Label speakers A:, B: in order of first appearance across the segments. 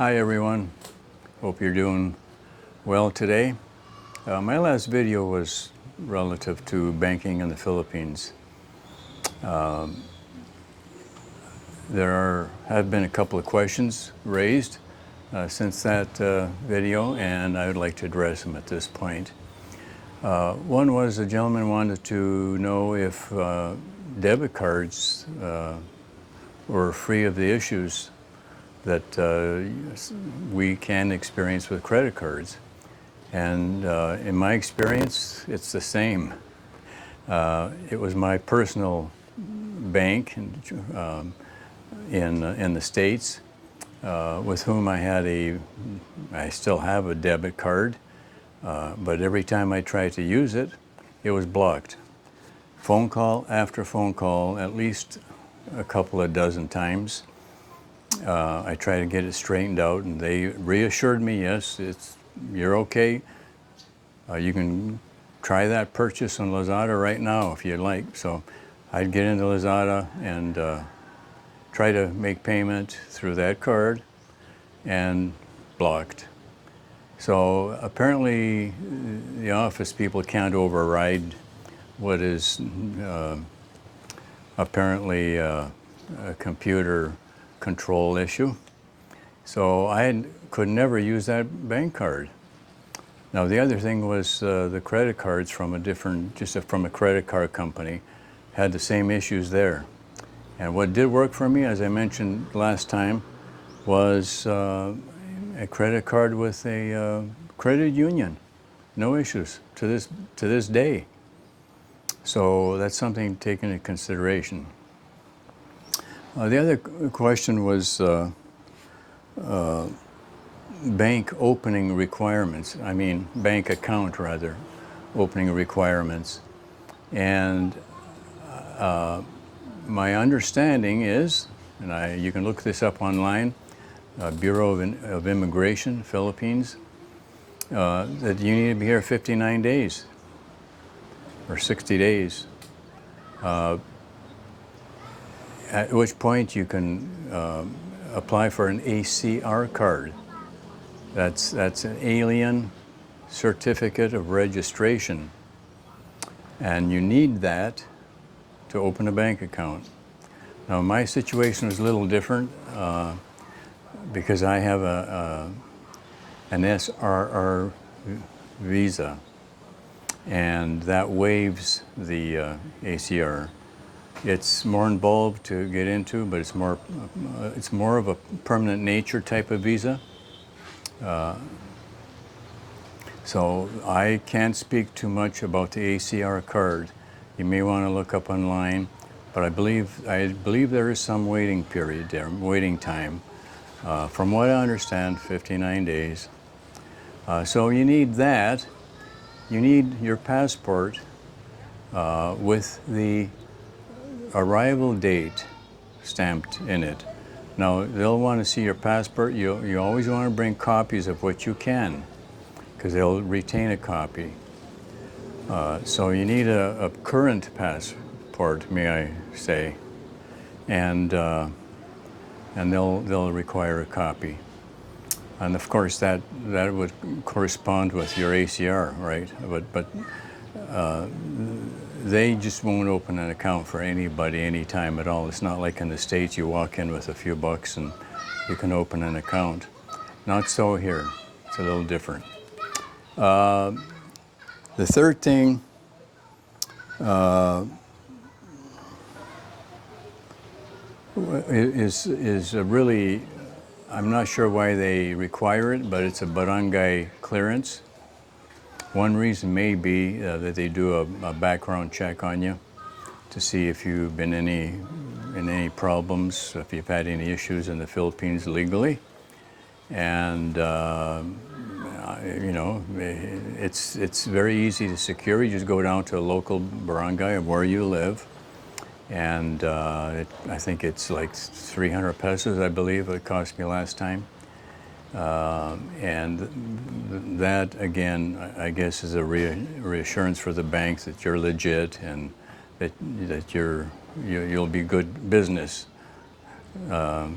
A: Hi everyone, hope you're doing well today. My last video was relative to banking in the Philippines. There have been a couple of questions raised since that video, and I would like to address them at this point. One was a gentleman wanted to know if debit cards were free of the issues that we can experience with credit cards. And in my experience, it's the same. It was my personal bank in the States with whom I still have a debit card, but every time I tried to use it, it was blocked. Phone call after phone call, at least a couple of dozen times. I tried to get it straightened out, and they reassured me, yes, you're okay. You can try that purchase on Lazada right now if you'd like. So I'd get into Lazada and try to make payment through that card, and blocked. So apparently the office people can't override what is apparently a computer control issue. So I could never use that bank card. Now the other thing was the credit cards from from a credit card company had the same issues there. And what did work for me, as I mentioned last time, was a credit card with a credit union. No issues to this day. So that's something to take into consideration. The other question was bank opening requirements. I mean, bank account rather, opening requirements. And my understanding is, and you can look this up online, Bureau of Immigration, Philippines, that you need to be here 59 days or 60 days. At which point you can apply for an ACR card. That's an Alien Certificate of Registration. And you need that to open a bank account. Now my situation is a little different because I have an SRR visa, and that waives the ACR. It's more involved to get into, but it's more of a permanent nature type of visa. So I can't speak too much about the ACR card. You may want to look up online, but I believe there is some waiting period there, waiting time. From what I understand, 59 days. So you need that. You need your passport with the arrival date stamped in it. Now they'll want to see your passport. You always want to bring copies of what you can, because they'll retain a copy. So you need a current passport, may I say, and they'll require a copy. And of course that would correspond with your ACR, right? But they just won't open an account for anybody anytime at all. It's not like in the States you walk in with a few bucks and you can open an account. Not so here. It's a little different. The third thing is really, I'm not sure why they require it, but it's a barangay clearance. One reason may be that they do a background check on you to see if you've been in any problems, if you've had any issues in the Philippines legally. And you know, it's very easy to secure. You just go down to a local barangay of where you live, and I think it's like 300 pesos, I believe it cost me last time. And that, again, I guess is a reassurance for the banks that you're legit and that you'll be good business.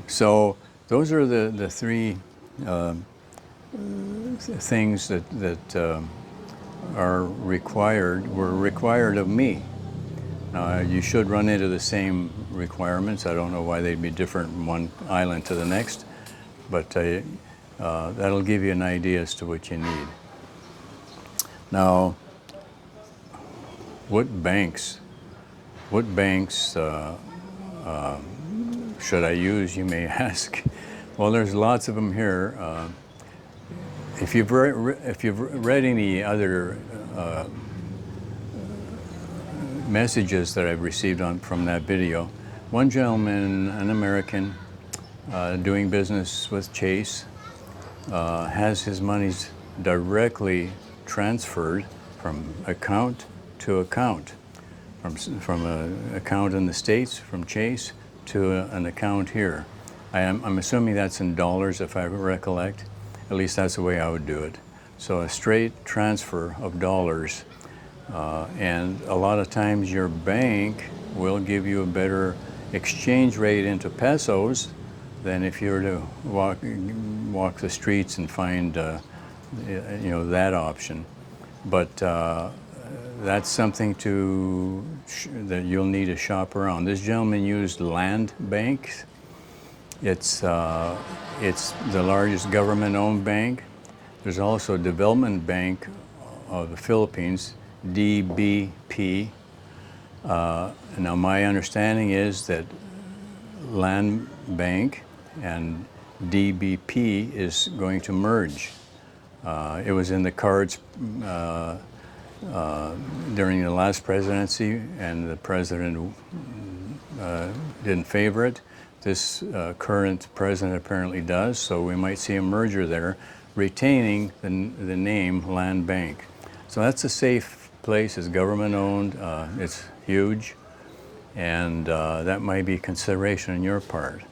A: So those are the three things that were required of me. Now, you should run into the same requirements. I don't know why they'd be different from one island to the next, but that'll give you an idea as to what you need. Now, what banks should I use, you may ask? Well, there's lots of them here. If you've read any other messages that I've received from that video, one gentleman, an American, doing business with Chase, has his monies directly transferred from account to account, from an account in the States, from Chase, to an account here. I'm assuming that's in dollars, if I recollect. At least that's the way I would do it. So a straight transfer of dollars. And a lot of times your bank will give you a better exchange rate into pesos than if you were to walk the streets and find that option. But that's something that you'll need to shop around. This gentleman used land banks. It's the largest government-owned bank. There's also a development bank of the Philippines, DBP. Now my understanding is that Land Bank and DBP is going to merge. It was in the cards during the last presidency, and the president didn't favor it. This current president apparently does, so we might see a merger there, retaining the name Land Bank. So that's a safe place. It's government-owned. It's huge, and that might be a consideration on your part.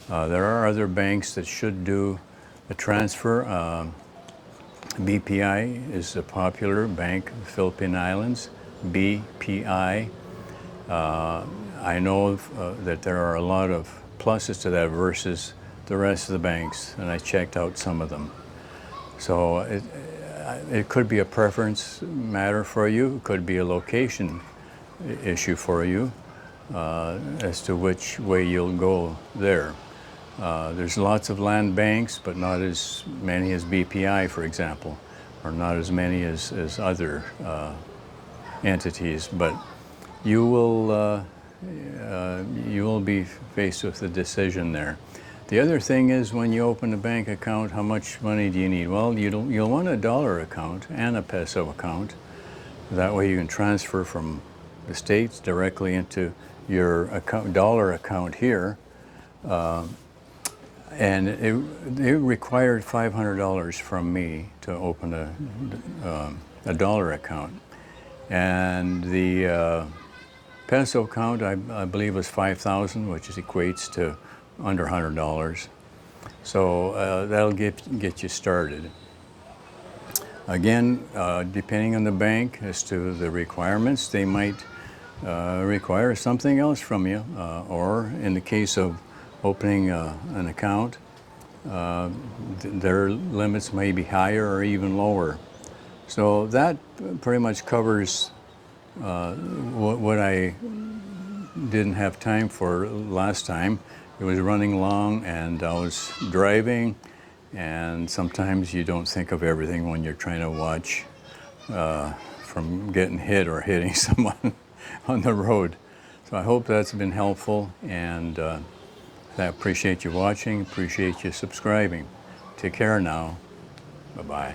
A: There are other banks that should do a transfer. BPI is a popular bank, Philippine Islands, BPI. I know that there are a lot of pluses to that versus the rest of the banks, and I checked out some of them. So it could be a preference matter for you. It could be a location issue for you as to which way you'll go there. There's lots of land banks, but not as many as BPI, for example, or not as many as other entities. But you will be faced with a decision there. The other thing is, when you open a bank account, how much money do you need? Well, you'll want a dollar account and a peso account. That way you can transfer from the States directly into your dollar account here. And it required $500 from me to open a dollar account. And the peso account, I believe, was $5,000, which equates to under $100. So that'll get you started. Again, depending on the bank as to the requirements, they might require something else from you. Or in the case of opening an account, their limits may be higher or even lower. So that pretty much covers what I didn't have time for last time. It was running long and I was driving, and sometimes you don't think of everything when you're trying to watch from getting hit or hitting someone on the road. So I hope that's been helpful, and I appreciate you watching, appreciate you subscribing. Take care now. Bye-bye.